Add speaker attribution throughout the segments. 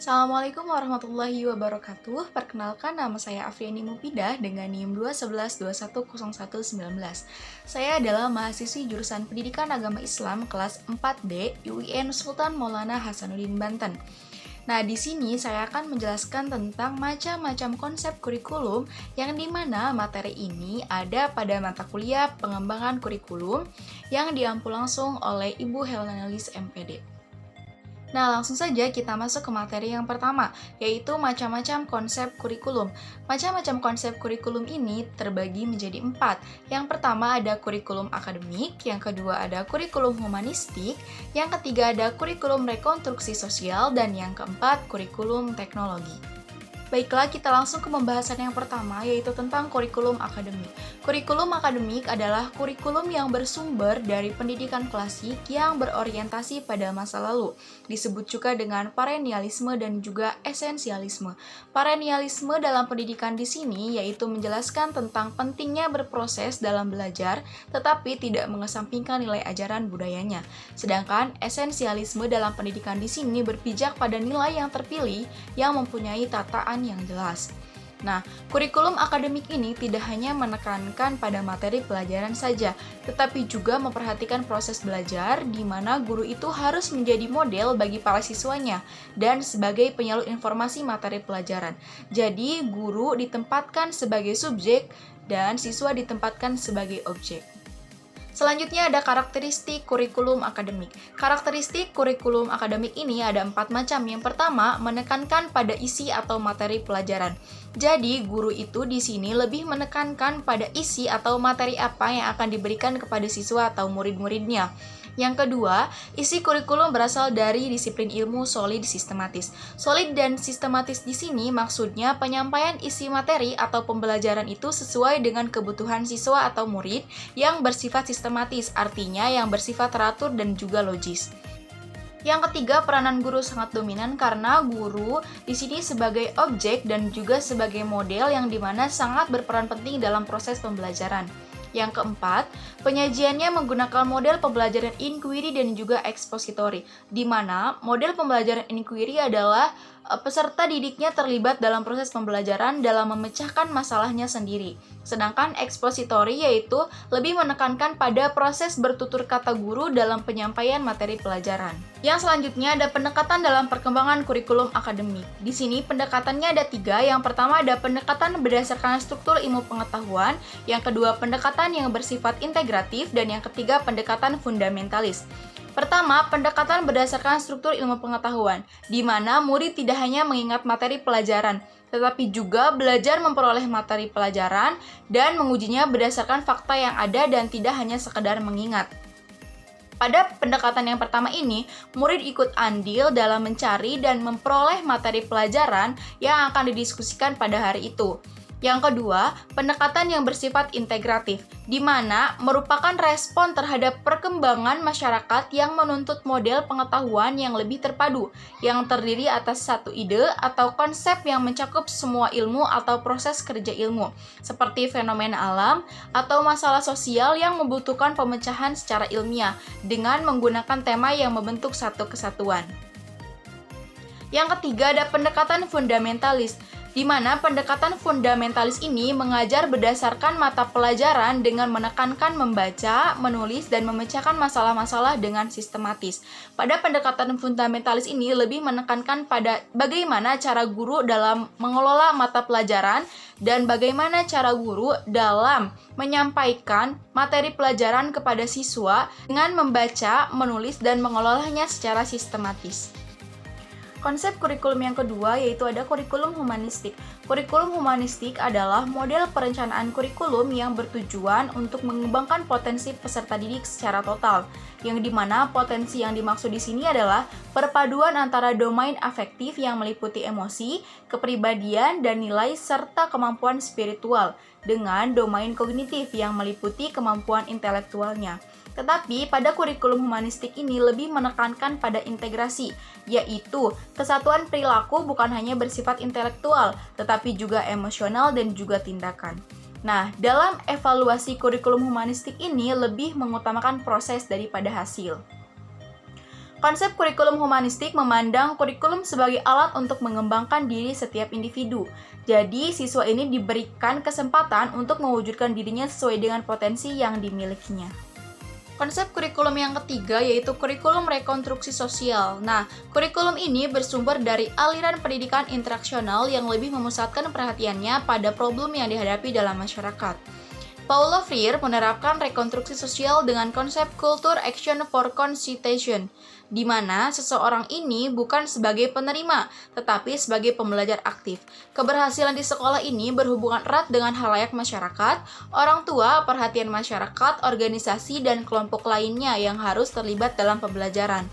Speaker 1: Assalamualaikum warahmatullahi wabarakatuh. Perkenalkan, nama saya Afriani Mufidah dengan NIM 211210119. Saya adalah mahasiswi jurusan Pendidikan Agama Islam kelas 4D UIN Sultan Maulana Hasanuddin Banten. Nah, di sini saya akan menjelaskan tentang macam-macam konsep kurikulum yang dimana materi ini ada pada mata kuliah pengembangan kurikulum yang diampu langsung oleh Ibu Helena Lis MPD. Nah, langsung saja kita masuk ke materi yang pertama, yaitu macam-macam konsep kurikulum. Macam-macam konsep kurikulum ini terbagi menjadi 4. Yang pertama ada kurikulum akademik, yang kedua ada kurikulum humanistik, yang ketiga ada kurikulum rekonstruksi sosial, dan yang keempat kurikulum teknologi. Baiklah, kita langsung ke pembahasan yang pertama, yaitu tentang kurikulum akademik. Kurikulum akademik adalah kurikulum yang bersumber dari pendidikan klasik yang berorientasi pada masa lalu. Disebut juga dengan perennialisme dan juga esensialisme. Perennialisme dalam pendidikan di sini yaitu menjelaskan tentang pentingnya berproses dalam belajar, tetapi tidak mengesampingkan nilai ajaran budayanya. Sedangkan esensialisme dalam pendidikan di sini berpijak pada nilai yang terpilih yang mempunyai tataan yang jelas. Nah, kurikulum akademik ini tidak hanya menekankan pada materi pelajaran saja, tetapi juga memperhatikan proses belajar di mana guru itu harus menjadi model bagi para siswanya dan sebagai penyalur informasi materi pelajaran. Jadi, guru ditempatkan sebagai subjek dan siswa ditempatkan sebagai objek. Selanjutnya ada karakteristik kurikulum akademik. Karakteristik kurikulum akademik ini ada 4 macam. Yang pertama, menekankan pada isi atau materi pelajaran. Jadi, guru itu di sini lebih menekankan pada isi atau materi apa yang akan diberikan kepada siswa atau murid-muridnya. Yang kedua, isi kurikulum berasal dari disiplin ilmu solid sistematis. Solid dan sistematis di sini maksudnya penyampaian isi materi atau pembelajaran itu sesuai dengan kebutuhan siswa atau murid yang bersifat sistematis, artinya yang bersifat teratur dan juga logis. Yang ketiga, peranan guru sangat dominan karena guru di sini sebagai objek dan juga sebagai model yang dimana sangat berperan penting dalam proses pembelajaran. Yang keempat, penyajiannya menggunakan model pembelajaran inquiry dan juga expository, di mana model pembelajaran inquiry adalah peserta didiknya terlibat dalam proses pembelajaran dalam memecahkan masalahnya sendiri. Sedangkan expository yaitu lebih menekankan pada proses bertutur kata guru dalam penyampaian materi pelajaran. Yang selanjutnya ada pendekatan dalam perkembangan kurikulum akademik. Di sini pendekatannya ada 3. Yang pertama ada pendekatan berdasarkan struktur ilmu pengetahuan, yang kedua pendekatan yang bersifat integratif, dan yang ketiga pendekatan fundamentalis. Pertama, pendekatan berdasarkan struktur ilmu pengetahuan, di mana murid tidak hanya mengingat materi pelajaran, tetapi juga belajar memperoleh materi pelajaran dan mengujinya berdasarkan fakta yang ada dan tidak hanya sekedar mengingat. Pada pendekatan yang pertama ini, murid ikut andil dalam mencari dan memperoleh materi pelajaran yang akan didiskusikan pada hari itu. Yang kedua, pendekatan yang bersifat integratif, di mana merupakan respon terhadap perkembangan masyarakat yang menuntut model pengetahuan yang lebih terpadu, yang terdiri atas satu ide atau konsep yang mencakup semua ilmu atau proses kerja ilmu, seperti fenomena alam atau masalah sosial yang membutuhkan pemecahan secara ilmiah, dengan menggunakan tema yang membentuk satu kesatuan. Yang ketiga ada pendekatan fundamentalis, di mana pendekatan fundamentalis ini mengajar berdasarkan mata pelajaran dengan menekankan membaca, menulis, dan memecahkan masalah-masalah dengan sistematis. Pada pendekatan fundamentalis ini lebih menekankan pada bagaimana cara guru dalam mengelola mata pelajaran dan bagaimana cara guru dalam menyampaikan materi pelajaran kepada siswa dengan membaca, menulis, dan mengelolanya secara sistematis. Konsep kurikulum yang kedua yaitu ada kurikulum humanistik. Kurikulum humanistik adalah model perencanaan kurikulum yang bertujuan untuk mengembangkan potensi peserta didik secara total, yang dimana potensi yang dimaksud di sini adalah perpaduan antara domain afektif yang meliputi emosi, kepribadian, dan nilai serta kemampuan spiritual dengan domain kognitif yang meliputi kemampuan intelektualnya. Tetapi pada kurikulum humanistik ini lebih menekankan pada integrasi, yaitu kesatuan perilaku bukan hanya bersifat intelektual, tetapi juga emosional dan juga tindakan. Nah, dalam evaluasi kurikulum humanistik ini lebih mengutamakan proses daripada hasil. Konsep kurikulum humanistik memandang kurikulum sebagai alat untuk mengembangkan diri setiap individu. Jadi, siswa ini diberikan kesempatan untuk mewujudkan dirinya sesuai dengan potensi yang dimilikinya. Konsep kurikulum yang ketiga yaitu kurikulum rekonstruksi sosial. Nah, kurikulum ini bersumber dari aliran pendidikan interaksional yang lebih memusatkan perhatiannya pada problem yang dihadapi dalam masyarakat. Paulo Freire menerapkan rekonstruksi sosial dengan konsep Culture Action for Conscientization, di mana seseorang ini bukan sebagai penerima, tetapi sebagai pembelajar aktif. Keberhasilan di sekolah ini berhubungan erat dengan halayak masyarakat, orang tua, perhatian masyarakat, organisasi, dan kelompok lainnya yang harus terlibat dalam pembelajaran.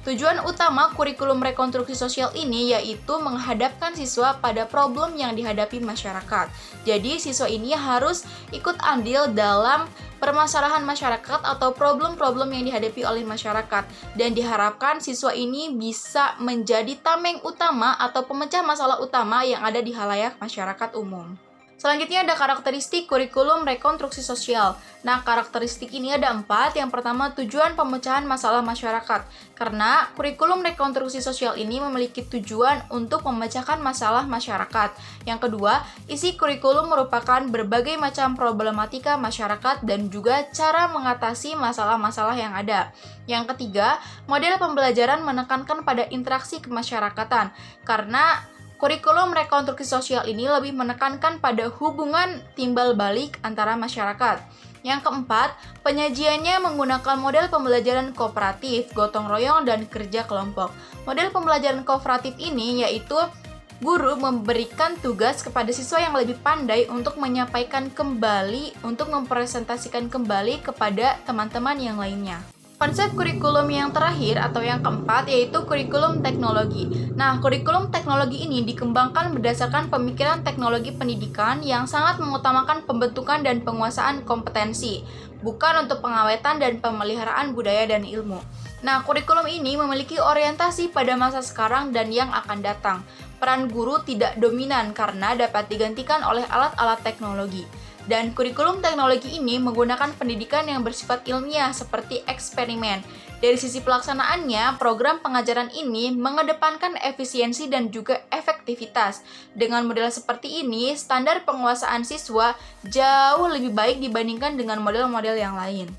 Speaker 1: Tujuan utama kurikulum rekonstruksi sosial ini yaitu menghadapkan siswa pada problem yang dihadapi masyarakat. Jadi, siswa ini harus ikut andil dalam permasalahan masyarakat atau problem-problem yang dihadapi oleh masyarakat. Dan diharapkan siswa ini bisa menjadi tameng utama atau pemecah masalah utama yang ada di halayak masyarakat umum. Selanjutnya ada karakteristik kurikulum rekonstruksi sosial. Nah, karakteristik ini ada 4. Yang pertama, tujuan pemecahan masalah masyarakat. Karena kurikulum rekonstruksi sosial ini memiliki tujuan untuk memecahkan masalah masyarakat. Yang kedua, isi kurikulum merupakan berbagai macam problematika masyarakat dan juga cara mengatasi masalah-masalah yang ada. Yang ketiga, model pembelajaran menekankan pada interaksi kemasyarakatan. Karena kurikulum rekonstruksi sosial ini lebih menekankan pada hubungan timbal balik antara masyarakat. Yang keempat, penyajiannya menggunakan model pembelajaran kooperatif, gotong royong, dan kerja kelompok. Model pembelajaran kooperatif ini yaitu guru memberikan tugas kepada siswa yang lebih pandai untuk menyampaikan kembali, untuk mempresentasikan kembali kepada teman-teman yang lainnya. Konsep kurikulum yang terakhir atau yang keempat yaitu kurikulum teknologi. Nah, kurikulum teknologi ini dikembangkan berdasarkan pemikiran teknologi pendidikan yang sangat mengutamakan pembentukan dan penguasaan kompetensi, bukan untuk pengawetan dan pemeliharaan budaya dan ilmu. Nah, kurikulum ini memiliki orientasi pada masa sekarang dan yang akan datang. Peran guru tidak dominan karena dapat digantikan oleh alat-alat teknologi. Dan kurikulum teknologi ini menggunakan pendidikan yang bersifat ilmiah seperti eksperimen. Dari sisi pelaksanaannya, program pengajaran ini mengedepankan efisiensi dan juga efektivitas. Dengan model seperti ini, standar penguasaan siswa jauh lebih baik dibandingkan dengan model-model yang lain.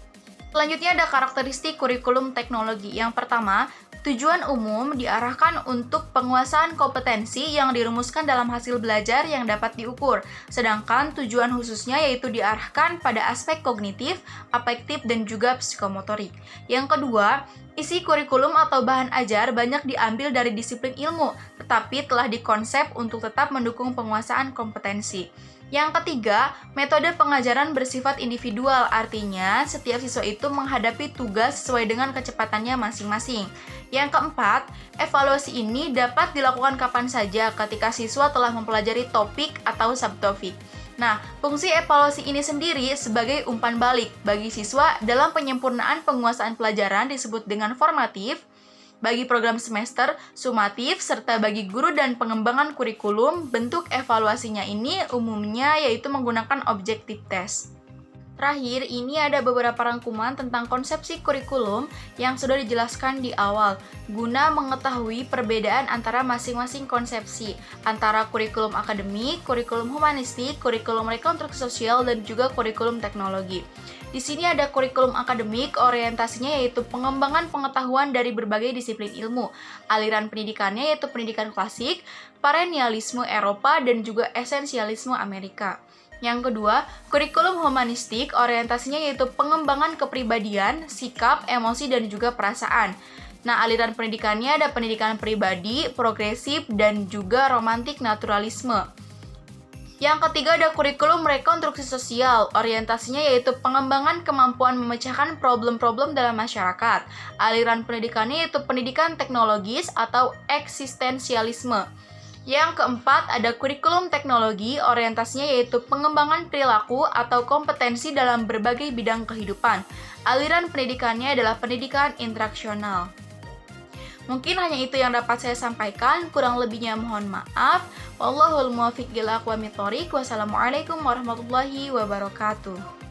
Speaker 1: Selanjutnya ada karakteristik kurikulum teknologi. Yang pertama, tujuan umum diarahkan untuk penguasaan kompetensi yang dirumuskan dalam hasil belajar yang dapat diukur. Sedangkan tujuan khususnya yaitu diarahkan pada aspek kognitif, afektif, dan juga psikomotorik. Yang kedua, isi kurikulum atau bahan ajar banyak diambil dari disiplin ilmu, tetapi telah dikonsep untuk tetap mendukung penguasaan kompetensi. Yang ketiga, metode pengajaran bersifat individual, artinya setiap siswa itu menghadapi tugas sesuai dengan kecepatannya masing-masing. Yang keempat, evaluasi ini dapat dilakukan kapan saja ketika siswa telah mempelajari topik atau subtopik. Nah, fungsi evaluasi ini sendiri sebagai umpan balik bagi siswa dalam penyempurnaan penguasaan pelajaran disebut dengan formatif, bagi program semester, sumatif, serta bagi guru dan pengembangan kurikulum, bentuk evaluasinya ini umumnya yaitu menggunakan objective test. Terakhir, ini ada beberapa rangkuman tentang konsepsi kurikulum yang sudah dijelaskan di awal, guna mengetahui perbedaan antara masing-masing konsepsi, antara kurikulum akademik, kurikulum humanistik, kurikulum rekonstruksi sosial, dan juga kurikulum teknologi. Di sini ada kurikulum akademik, orientasinya yaitu pengembangan pengetahuan dari berbagai disiplin ilmu. Aliran pendidikannya yaitu pendidikan klasik, perennialisme Eropa, dan juga esensialisme Amerika. Yang kedua, kurikulum humanistik, orientasinya yaitu pengembangan kepribadian, sikap, emosi, dan juga perasaan. Nah, aliran pendidikannya ada pendidikan pribadi, progresif, dan juga romantik naturalisme. Yang ketiga ada kurikulum rekonstruksi sosial, orientasinya yaitu pengembangan kemampuan memecahkan problem-problem dalam masyarakat. Aliran pendidikannya yaitu pendidikan teknologis atau eksistensialisme. Yang keempat ada kurikulum teknologi, orientasinya yaitu pengembangan perilaku atau kompetensi dalam berbagai bidang kehidupan. Aliran pendidikannya adalah pendidikan interaksional. Mungkin hanya itu yang dapat saya sampaikan, kurang lebihnya mohon maaf. Wallahul muwaffiq ila aqwamit thoriq. Wassalamualaikum warahmatullahi wabarakatuh.